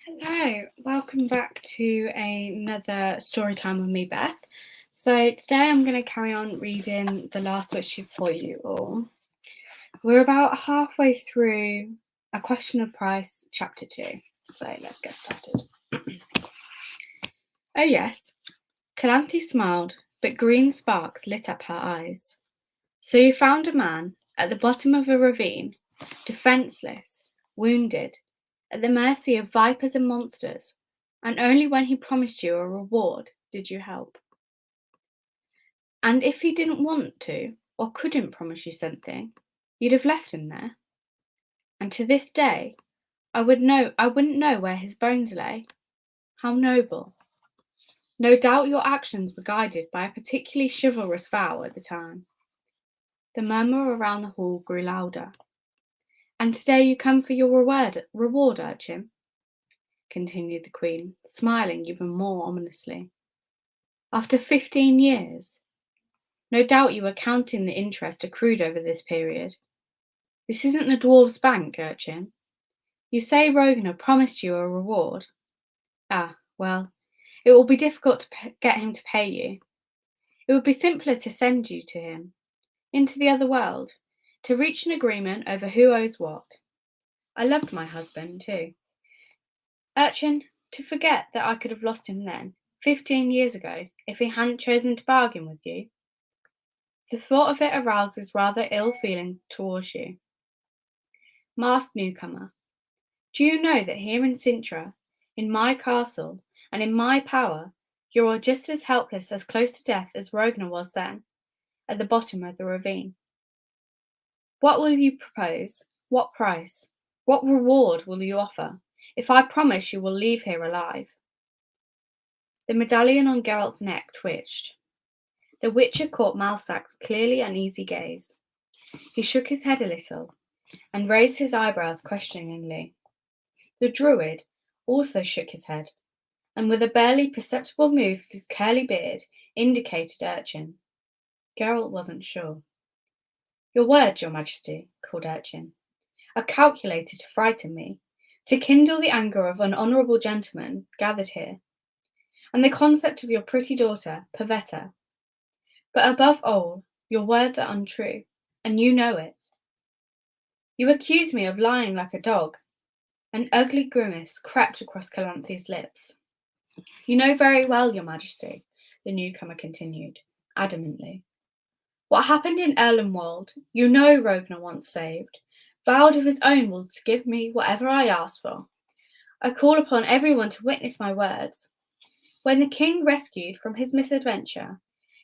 Hello, welcome back to another story time with me, Beth. So today I'm going to carry on reading The Last Wish for you all. We're about halfway through A Question of Price, Chapter 2. So let's get started. Oh yes, Calanthe smiled, but green sparks lit up her eyes. So you found a man at the bottom of a ravine, defenceless, wounded, at the mercy of vipers and monsters, and only when he promised you a reward did you help. And if he didn't want to, or couldn't promise you something, you'd have left him there. And to this day, I wouldn't know where his bones lay. How noble. No doubt your actions were guided by a particularly chivalrous vow at the time. The murmur around the hall grew louder. And today you come for your reward, urchin, continued the Queen, smiling even more ominously. After 15 years. No doubt you were counting the interest accrued over this period. This isn't the dwarves' bank, urchin. You say Rogner promised you a reward. Ah, well, it will be difficult to get him to pay you. It would be simpler to send you to him, into the other world, to reach an agreement over who owes what. I loved my husband, too. Urchin, to forget that I could have lost him then, 15 years ago, if he hadn't chosen to bargain with you. The thought of it arouses rather ill feeling towards you. Masked newcomer, do you know that here in Sintra, in my castle, and in my power, you are just as helpless as close to death as Rogner was then, at the bottom of the ravine? What will you propose? What price? What reward will you offer, if I promise you will leave here alive? The medallion on Geralt's neck twitched. The Witcher caught Malsac's clearly uneasy gaze. He shook his head a little, and raised his eyebrows questioningly. The Druid also shook his head, and with a barely perceptible move of his curly beard, indicated Urchin. Geralt wasn't sure. Your words, your Majesty, called Urchin, are calculated to frighten me, to kindle the anger of an honourable gentleman gathered here, and the concept of your pretty daughter, Pavetta. But above all, your words are untrue, and you know it. You accuse me of lying like a dog. An ugly grimace crept across Calanthe's lips. You know very well, your Majesty, the newcomer continued, adamantly. What happened in Erlenwald, you know Rogner once saved, vowed of his own will to give me whatever I ask for. I call upon everyone to witness my words. When the king, rescued from his misadventure,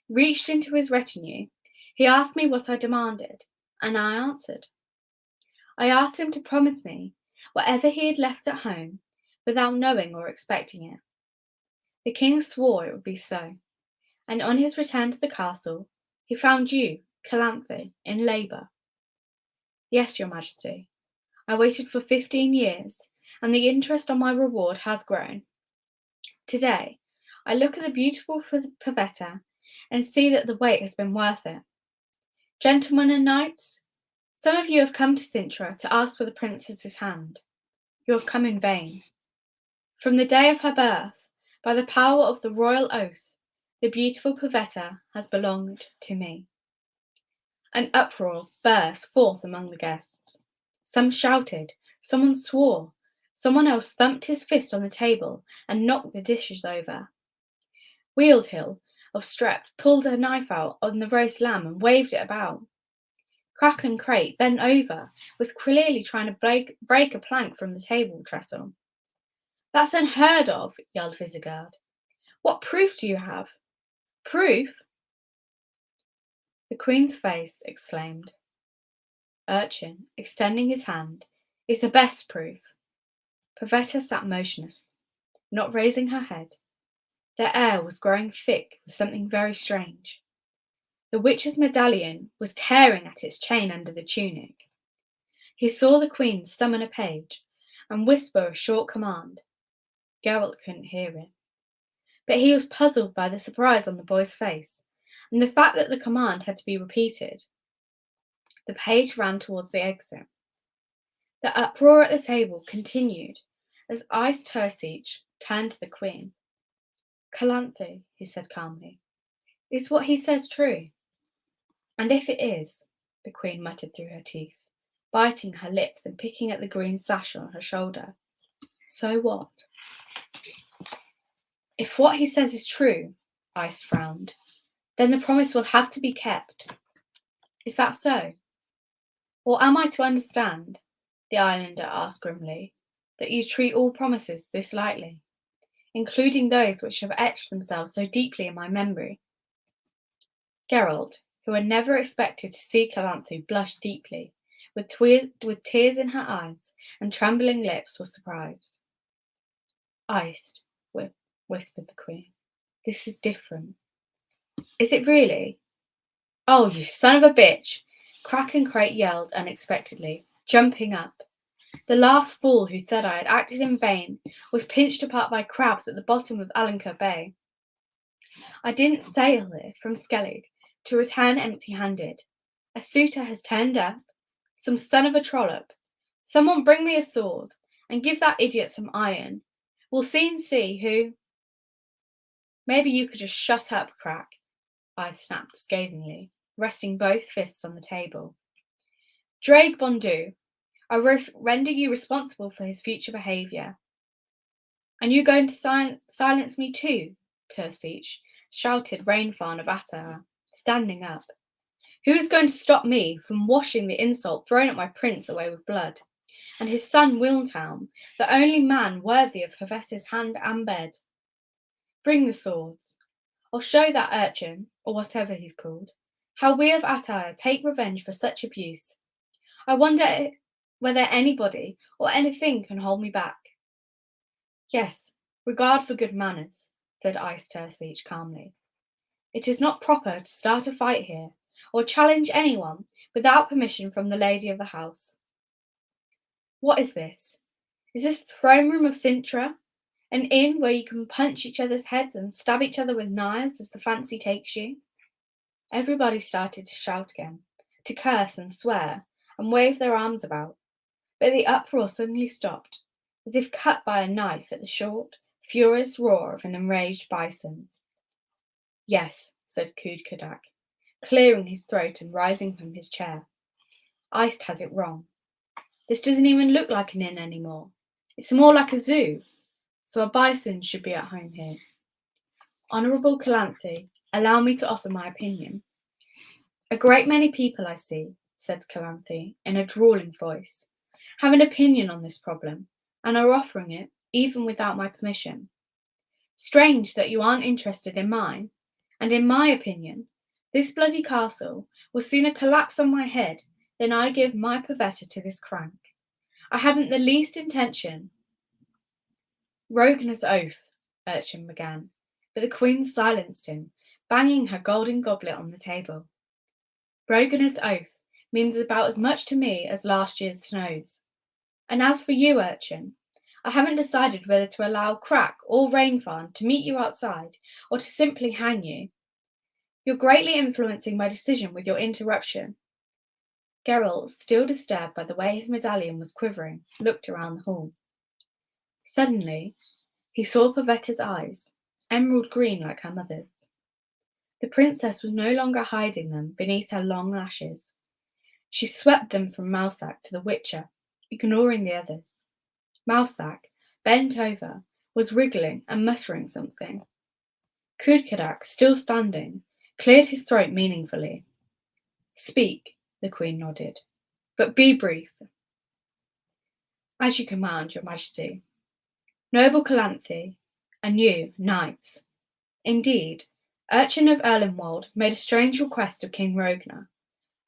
reached into his retinue, he asked me what I demanded, and I answered. I asked him to promise me whatever he had left at home, without knowing or expecting it. The king swore it would be so, and on his return to the castle, he found you, Calanthe, in labour. Yes, your Majesty, I waited for 15 years, and the interest on my reward has grown. Today, I look at the beautiful Pavetta and see that the wait has been worth it. Gentlemen and knights, some of you have come to Sintra to ask for the princess's hand. You have come in vain. From the day of her birth, by the power of the royal oath, the beautiful Pavetta has belonged to me. An uproar burst forth among the guests. Some shouted, someone swore, someone else thumped his fist on the table and knocked the dishes over. Wieldhill of Strep pulled a knife out on the roast lamb and waved it about. Crack and Crate, bent over, was clearly trying to break a plank from the table trestle. That's unheard of, yelled Visegard. What proof do you have? Proof? The Queen's face exclaimed. Urchin, extending his hand, is the best proof. Pavetta sat motionless, not raising her head. Their air was growing thick with something very strange. The witch's medallion was tearing at its chain under the tunic. He saw the Queen summon a page and whisper a short command. Geralt couldn't hear it. But he was puzzled by the surprise on the boy's face, and the fact that the command had to be repeated. The page ran towards the exit. The uproar at the table continued, as Ice Tersich turned to the Queen. "Calanthe," he said calmly, "is what he says true?" "And if it is," the Queen muttered through her teeth, biting her lips and picking at the green sash on her shoulder, "so what?" "If what he says is true," Ice frowned, "then the promise will have to be kept. Is that so? Or am I to understand," the islander asked grimly, "that you treat all promises this lightly, including those which have etched themselves so deeply in my memory?" Gerald, who had never expected to see Calanthe blush deeply, with tears in her eyes and trembling lips, was surprised. "Iced," whispered the Queen. "This is different." "Is it really?" "Oh, you son of a bitch!" Crack and Crate yelled unexpectedly, jumping up. "The last fool who said I had acted in vain was pinched apart by crabs at the bottom of Alenka Bay. I didn't sail here from Skellig to return empty-handed. A suitor has turned up, some son of a trollop. Someone bring me a sword, and give that idiot some iron. We'll soon see who—" "Maybe you could just shut up, Crack," I snapped scathingly, resting both fists on the table. "Drake Bondu, I render you responsible for his future behaviour." "And you going to silence me too?" Tersich shouted Rainfarn of Atar, standing up. "Who is going to stop me from washing the insult thrown at my prince away with blood, and his son Wilhelm, the only man worthy of Hvete's hand and bed? Bring the swords. I'll show that urchin, or whatever he's called, how we of Atar take revenge for such abuse. I wonder whether anybody or anything can hold me back." "Yes, regard for good manners," said Ice Tersich calmly. "It is not proper to start a fight here, or challenge anyone without permission from the lady of the house. What is this? Is this the throne room of Sintra? An inn where you can punch each other's heads and stab each other with knives as the fancy takes you?" Everybody started to shout again, to curse and swear, and wave their arms about, but the uproar suddenly stopped, as if cut by a knife at the short, furious roar of an enraged bison. "Yes," said Kudkadak, clearing his throat and rising from his chair. "Iced has it wrong. This doesn't even look like an inn anymore. It's more like a zoo, so a bison should be at home here. Honourable Calanthe, allow me to offer my opinion." "A great many people, I see," said Calanthe in a drawling voice, "have an opinion on this problem, and are offering it even without my permission. Strange that you aren't interested in mine, and in my opinion, this bloody castle will sooner collapse on my head than I give my Pavetta to this crank. I haven't the least intention—" "Rognar's oath," Urchin began, but the Queen silenced him, banging her golden goblet on the table. "Rognar's oath means about as much to me as last year's snows. And as for you, Urchin, I haven't decided whether to allow Crack or Rainfarn to meet you outside or to simply hang you. You're greatly influencing my decision with your interruption." Geralt, still disturbed by the way his medallion was quivering, looked around the hall. Suddenly, he saw Pavetta's eyes, emerald green like her mother's. The princess was no longer hiding them beneath her long lashes. She swept them from Mousak to the Witcher, ignoring the others. Mousak, bent over, was wriggling and muttering something. Kudkadak, still standing, cleared his throat meaningfully. "Speak," the Queen nodded, "but be brief." "As you command, your Majesty. Noble Calanthe, and you, knights. Indeed, Urchin of Erlenwald made a strange request of King Rognar,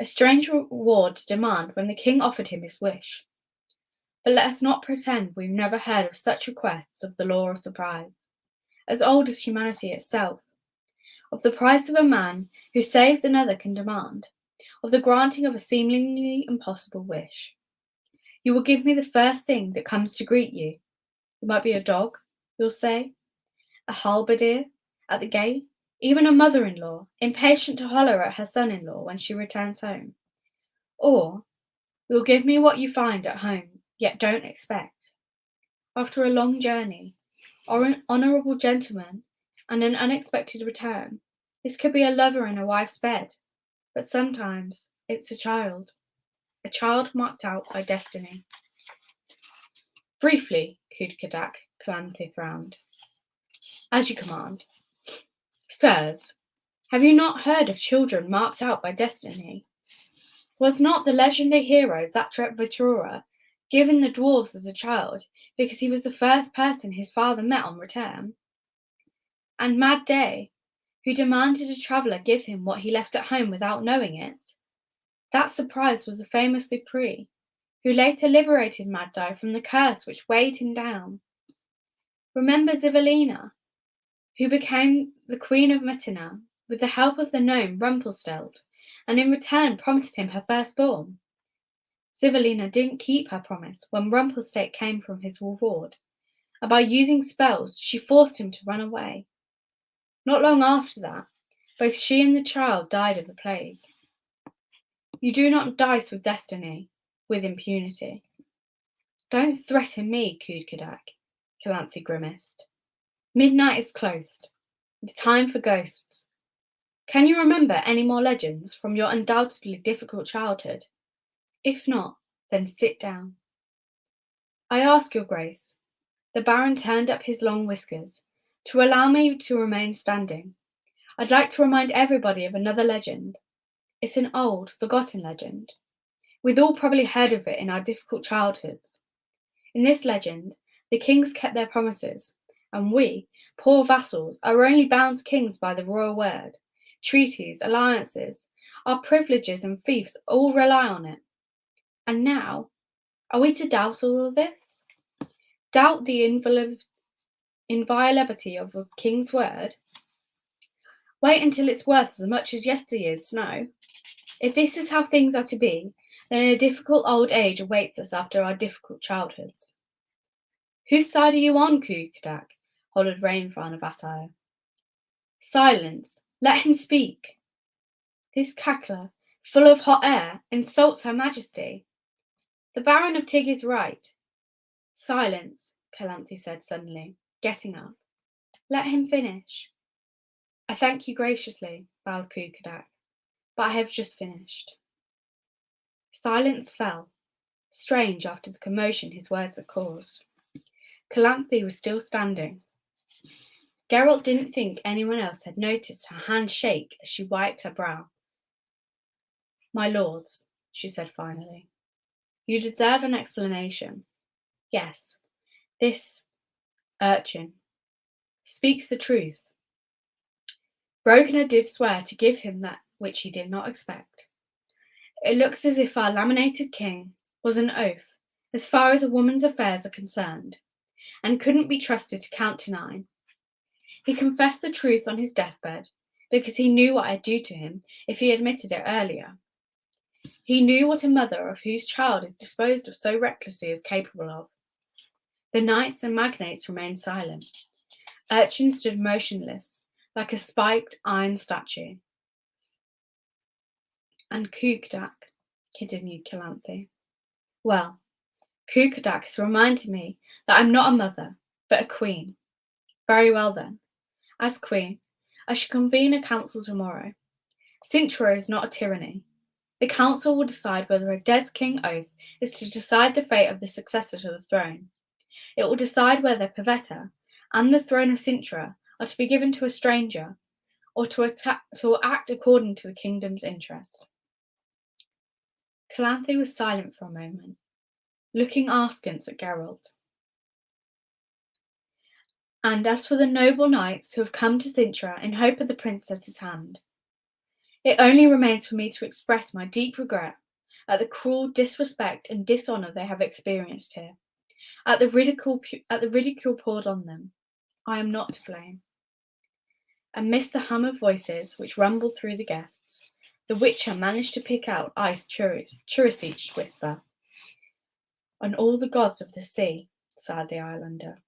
a strange reward to demand when the king offered him his wish. But let us not pretend we've never heard of such requests of the law of surprise, as old as humanity itself, of the price of a man who saves another can demand, of the granting of a seemingly impossible wish. You will give me the first thing that comes to greet you. It might be a dog, you'll say, a halberdier at the gate, even a mother-in-law, impatient to holler at her son-in-law when she returns home. Or you'll give me what you find at home, yet don't expect. after a long journey, or an honourable gentleman, and an unexpected return. This could be a lover in a wife's bed, but sometimes it's a child marked out by destiny. Briefly, cooed Kadak. Calanthe frowned. As you command. Sirs, have you not heard of children marked out by destiny? Was not the legendary hero Zatrep given the dwarves as a child because he was the first person his father met on return? And Mad Day, who demanded a traveller give him what he left at home without knowing it? That surprise was the famous Supri, who later liberated Mad Day from the curse which weighed him down. Remember Zivelina, who became the Queen of Metina with the help of the gnome Rumpelstiltskin, and in return promised him her firstborn. Zivelina didn't keep her promise when Rumpelstiltskin came from his reward, and by using spells she forced him to run away. Not long after that, both she and the child died of the plague. You do not dice with destiny, with impunity. Don't threaten me, cooed Kadak. Calanthe grimaced. Midnight is close. The time for ghosts. Can you remember any more legends from your undoubtedly difficult childhood? If not, then sit down. I ask your grace. The Baron turned up his long whiskers, to allow me to remain standing. I'd like to remind everybody of another legend. It's an old, forgotten legend. We've all probably heard of it in our difficult childhoods. In this legend, the kings kept their promises, and we, poor vassals, are only bound to kings by the royal word. Treaties, alliances, our privileges and fiefs all rely on it. And now, are we to doubt all of this? Doubt the inviolability of a king's word? Wait until it's worth as much as yesteryear's snow. If this is how things are to be, then a difficult old age awaits us after our difficult childhoods. Whose side are you on, cooed Kadak, hollered Rainfan of Atire. Silence! Let him speak! This cackler, full of hot air, insults Her Majesty. The Baron of Tig is right. Silence, Calanthe said suddenly, getting up. Let him finish. I thank you graciously, bowed cooed Kadak, but I have just finished. Silence fell, strange after the commotion his words had caused. Calanthe was still standing. Geralt didn't think anyone else had noticed her hand shake as she wiped her brow. My lords, she said finally, you deserve an explanation. Yes, this urchin speaks the truth. Rogner did swear to give him that which he did not expect. It looks as if our laminated king was an oaf as far as a woman's affairs are concerned, and couldn't be trusted to count to 9. He confessed the truth on his deathbed because he knew what I'd do to him if he admitted it earlier. He knew what a mother of whose child is disposed of so recklessly is capable of. The knights and magnates remained silent. Urchin stood motionless, like a spiked iron statue. And Kukadak, continued Calanthe. Well, Kukadak has reminded me that I'm not a mother, but a queen. Very well then. As queen, I shall convene a council tomorrow. Cintra is not a tyranny. The council will decide whether a dead king oath is to decide the fate of the successor to the throne. It will decide whether Pavetta and the throne of Cintra are to be given to a stranger, or to act according to the kingdom's interest. Calanthe was silent for a moment, looking askance at Geralt. And as for the noble knights who have come to Cintra in hope of the princess's hand, it only remains for me to express my deep regret at the cruel disrespect and dishonour they have experienced here, at the ridicule poured on them. I am not to blame. Amidst the hum of voices which rumbled through the guests, the Witcher managed to pick out Ice Churisich's whisper. On all the gods of the sea, sighed the islander.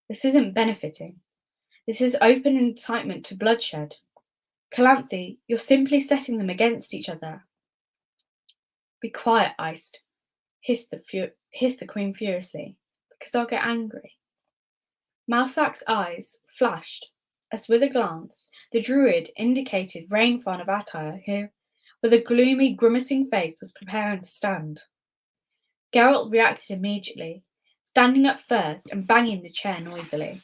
This isn't benefiting. This is open incitement to bloodshed. Calanthe, you're simply setting them against each other. Be quiet, Iced, hissed the queen furiously. because I'll get angry." Mousesack's eyes flashed as with a glance the Druid indicated Rainfawn of Attyr, who, with a gloomy, grimacing face, was preparing to stand. Geralt reacted immediately, standing up first and banging the chair noisily.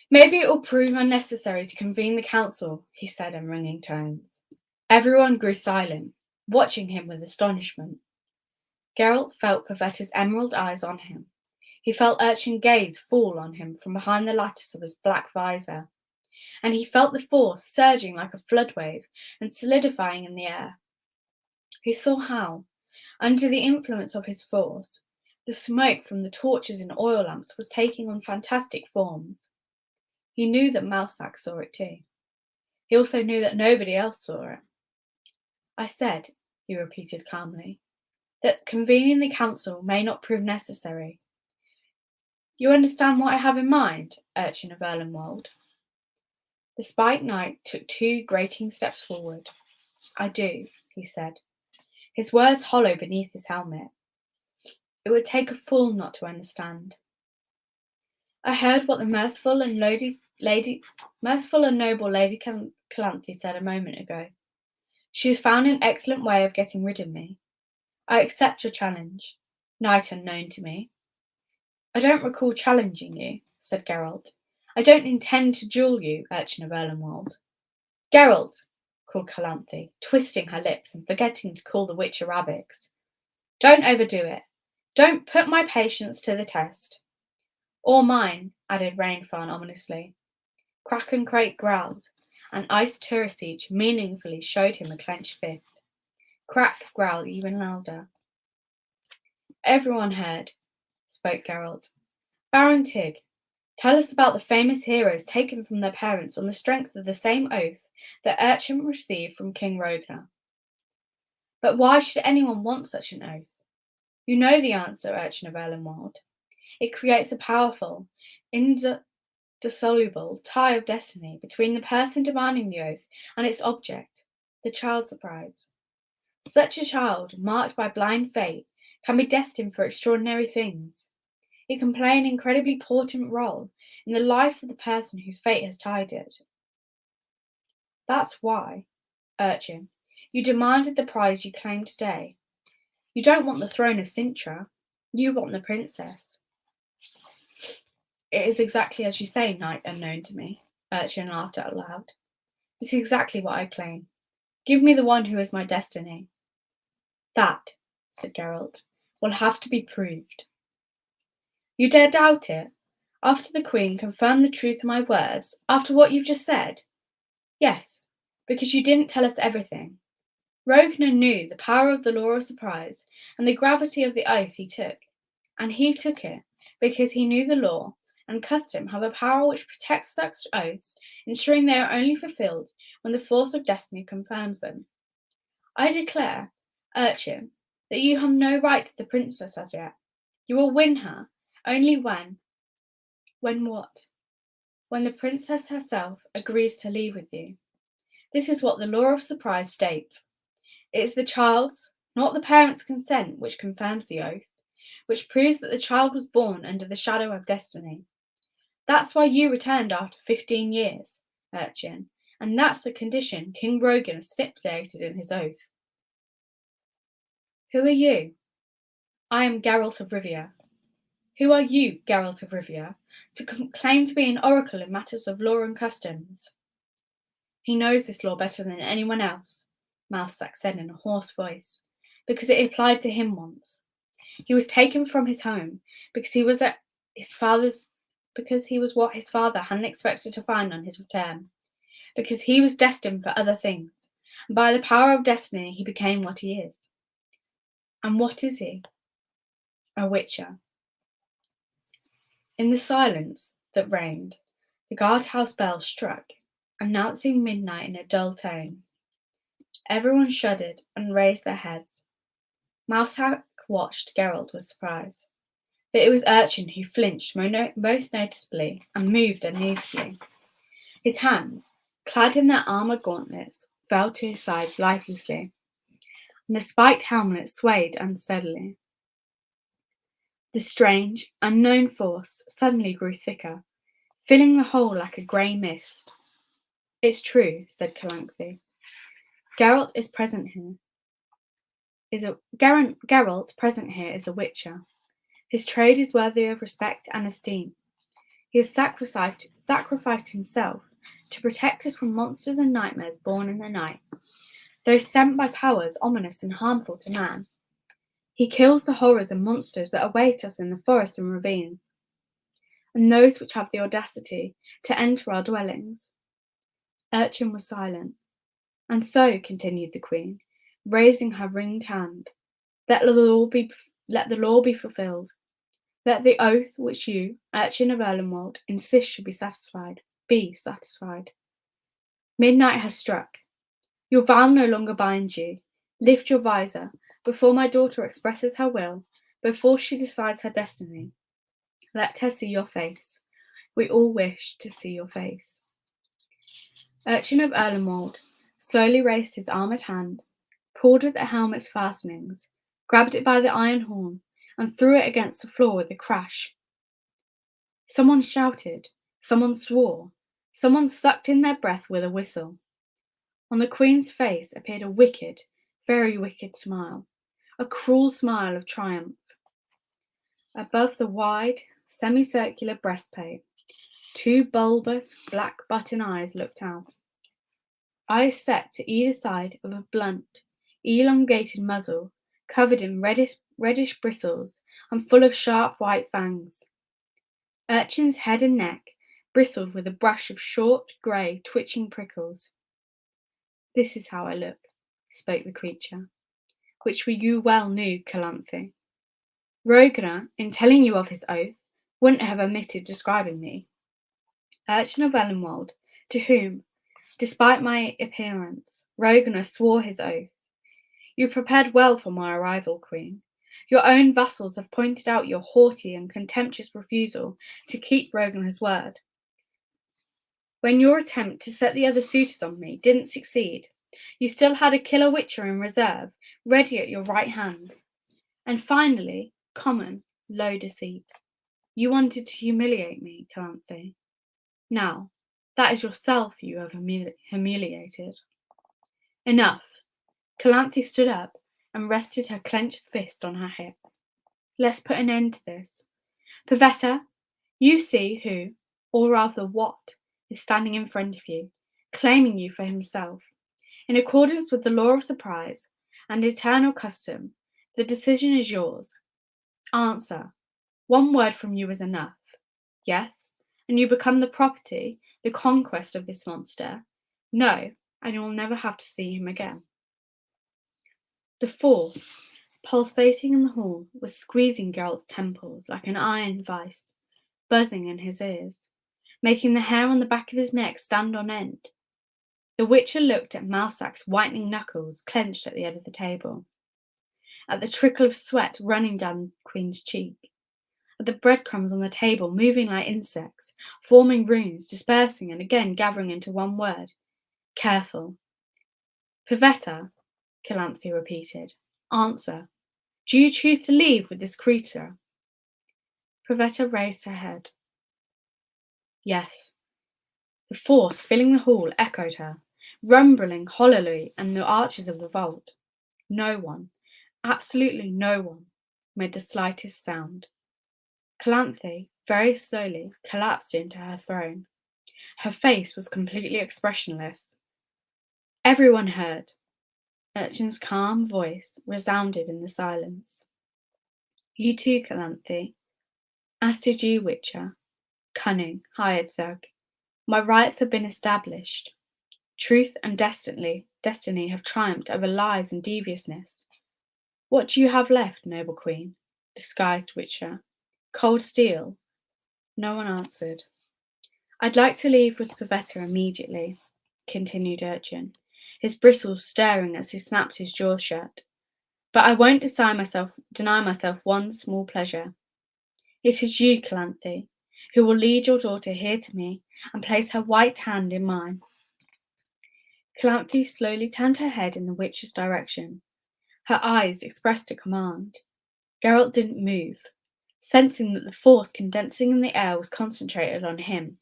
"Maybe it will prove unnecessary to convene the council," he said in ringing tones. Everyone grew silent, watching him with astonishment. Geralt felt Pavetta's emerald eyes on him. He felt Urchin's gaze fall on him from behind the lattice of his black visor, and he felt the force surging like a flood wave and solidifying in the air. He saw how, under the influence of his force, the smoke from the torches and oil lamps was taking on fantastic forms. He knew that Mousesack saw it too. He also knew that nobody else saw it. "I said," he repeated calmly, "that convening the council may not prove necessary. You understand what I have in mind, Urchin of Erlenwald?" The Spike Knight took 2 grating steps forward. "I do," he said, his words hollow beneath his helmet. "It would take a fool not to understand. I heard what the merciful and noble Lady Calanthe said a moment ago. She has found an excellent way of getting rid of me. I accept your challenge, knight unknown to me." "I don't recall challenging you," said Geralt. "I don't intend to duel you, Urchin of Erlenwald." "Geralt," called Calanthe, twisting her lips and forgetting to call the witch Arabics. "Don't overdo it. Don't put my patience to the test." "Or mine," added Rainfawn ominously. Crack and Crake growled, and Ice Turisiege meaningfully showed him a clenched fist. Crack growled even louder. "Everyone heard," spoke Geralt. "Baron Tig, tell us about the famous heroes taken from their parents on the strength of the same oath that Urchin received from King Rogner." "But why should anyone want such an oath? You know the answer, Urchin of Erlenwald. It creates a powerful, indissoluble tie of destiny between the person demanding the oath and its object, the child surprise. Such a child, marked by blind fate, can be destined for extraordinary things. It can play an incredibly important role in the life of the person whose fate has tied it. That's why, Urchin, you demanded the prize you claim today. You don't want the throne of Sintra. You want the princess." "It is exactly as you say, knight unknown to me," Urchin laughed out loud. "It's exactly what I claim. Give me the one who is my destiny." "That," said Geralt, "will have to be proved." "You dare doubt it? After the Queen confirmed the truth of my words? After what you've just said?" "Yes, because you didn't tell us everything. Rogner knew the power of the law of surprise and the gravity of the oath he took, and he took it because he knew the law and custom have a power which protects such oaths, ensuring they are only fulfilled when the force of destiny confirms them. I declare, Urchin, that you have no right to the princess as yet. You will win her only when what? When the princess herself agrees to leave with you. This is what the law of surprise states. It is the child's, not the parent's consent which confirms the oath, which proves that the child was born under the shadow of destiny. That's why you returned after 15 years, Urchin, and that's the condition King Rogan stipulated in his oath." "Who are you?" "I am Geralt of Rivia." "Who are you, Geralt of Rivia, to claim to be an oracle in matters of law and customs?" "He knows this law better than anyone else," Mousesack said in a hoarse voice, "because it applied to him once. He was taken from his home because he was what his father hadn't expected to find on his return, because he was destined for other things, and by the power of destiny he became what he is." "And what is he?" "A witcher." In the silence that reigned, the guardhouse bell struck, announcing midnight in a dull tone. Everyone shuddered and raised their heads. Mousesack watched Geralt with surprise, but it was Urchin who flinched most noticeably and moved uneasily. His hands, clad in their armor gauntlets, fell to his sides lifelessly, and the spiked helmet swayed unsteadily. The strange, unknown force suddenly grew thicker, filling the hole like a grey mist. "It's true," said Calanthe. Geralt is present here. Geralt present here is a witcher. His trade is worthy of respect and esteem. He has sacrificed himself to protect us from monsters and nightmares born in the night, those sent by powers ominous and harmful to man. He kills the horrors and monsters that await us in the forests and ravines, and those which have the audacity to enter our dwellings. Urchin was silent. "And so," continued the Queen, raising her ringed hand, let the law be fulfilled. Let the oath which you, Urchin of Erlenwald, insist should be satisfied, be satisfied. Midnight has struck. Your vow no longer binds you. Lift your visor, before my daughter expresses her will, before she decides her destiny. Let her see your face. We all wish to see your face." Urchin of Erlenwald slowly raised his armoured hand, pulled at the helmet's fastenings, grabbed it by the iron horn, and threw it against the floor with a crash. Someone shouted, someone swore, someone sucked in their breath with a whistle. On the Queen's face appeared a wicked, very wicked smile, a cruel smile of triumph. Above the wide, semicircular breastplate, two bulbous, black button eyes looked out. Eyes set to either side of a blunt, elongated muzzle covered in reddish bristles and full of sharp white fangs. Urchin's head and neck bristled with a brush of short, grey, twitching prickles. "This is how I look," spoke the creature, "which you well knew, Calanthe. Rogner, in telling you of his oath, wouldn't have omitted describing me. Urchin of Ellenwald, to whom, despite my appearance, Rogner swore his oath. You prepared well for my arrival, Queen. Your own vassals have pointed out your haughty and contemptuous refusal to keep Rogner's word. When your attempt to set the other suitors on me didn't succeed, you still had a killer witcher in reserve, ready at your right hand. And finally, common, low deceit. You wanted to humiliate me, Calanthe. Now, that is yourself you have humiliated." "Enough." Calanthe stood up and rested her clenched fist on her hip. "Let's put an end to this. Pavetta, you see who, or rather what, is standing in front of you, claiming you for himself. In accordance with the law of surprise and eternal custom, the decision is yours. Answer. One word from you is enough. Yes, and you become the property, the conquest of this monster. No, and you will never have to see him again." The force, pulsating in the hall, was squeezing Geralt's temples like an iron vice, buzzing in his ears, making the hair on the back of his neck stand on end. The Witcher looked at Malsak's whitening knuckles clenched at the end of the table, at the trickle of sweat running down the Queen's cheek, at the breadcrumbs on the table moving like insects, forming runes, dispersing and again gathering into one word. "Careful." "Pavetta," Calanthe repeated. "Answer. Do you choose to leave with this creature?" Pavetta raised her head. "Yes." The force filling the hall echoed her, rumbling hollowly in the arches of the vault. No one, absolutely no one, made the slightest sound. Calanthe, very slowly, collapsed into her throne. Her face was completely expressionless. Everyone heard. Urchin's calm voice resounded in the silence. "You too, Calanthe. As did you, Witcher. Cunning, hired thug. My rights have been established. Truth and destiny have triumphed over lies and deviousness. What do you have left, noble Queen? Disguised Witcher. Cold steel?" No one answered. "I'd like to leave with Pavetta immediately," continued Urchin, his bristles stirring as he snapped his jaw shut. "But I won't deny myself one small pleasure. It is you, Calanthe, who will lead your daughter here to me and place her white hand in mine." Calanthe slowly turned her head in the Witcher's direction. Her eyes expressed a command. Geralt didn't move. sensing that the force condensing in the air was concentrated on him,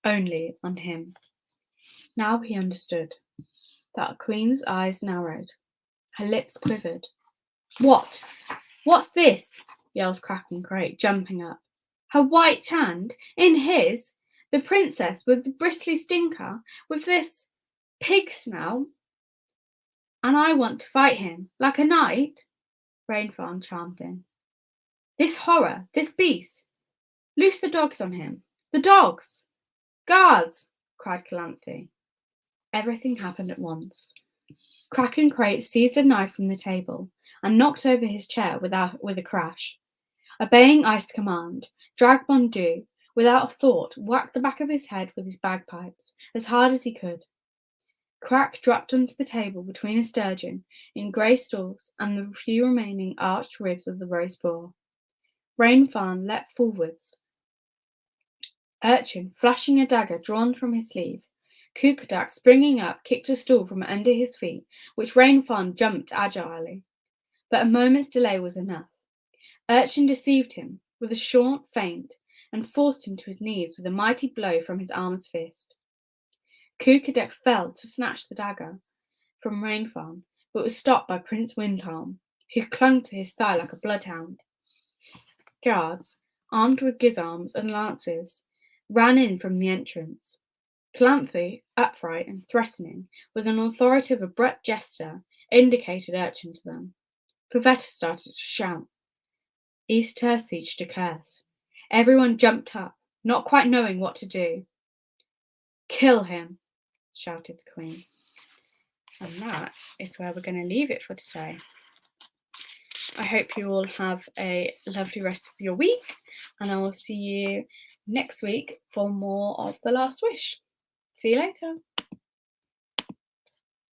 only on him. Now he understood. The Queen's eyes narrowed. Her lips quivered. What? What's this? Yelled Crack and Crake, jumping up. Her white hand in his? The princess with the bristly stinker, with this pig snout? And I want to fight him, like a knight? Rainfarm chimed in. This horror, this beast. Loose the dogs on him. The dogs! Guards! Cried Calanthe. Everything happened at once. Crack and Crate seized a knife from the table and knocked over his chair with a crash. Obeying Ice's command, Dragbondu, without a thought, whacked the back of his head with his bagpipes as hard as he could. Crack dropped onto the table between a sturgeon in grey stalks and the few remaining arched ribs of the roast boar. Rainfarn leapt forwards. Urchin, flashing a dagger drawn from his sleeve, Kookadak, springing up, kicked a stool from under his feet, which Rainfarn jumped agilely. But a moment's delay was enough. Urchin deceived him with a short feint and forced him to his knees with a mighty blow from his armed fist. Kookadak fell to snatch the dagger from Rainfarn, but was stopped by Prince Windharm, who clung to his thigh like a bloodhound. Guards, armed with gisarms and lances, ran in from the entrance. Calanthe, upright and threatening, with an authoritative abrupt gesture, indicated Urchin to them. Pavetta started to shout. East Tersage to curse. Everyone jumped up, not quite knowing what to do. Kill him, shouted the Queen. And that is where we're going to leave it for today. I hope you all have a lovely rest of your week, and I will see you next week for more of The Last Wish. See you later.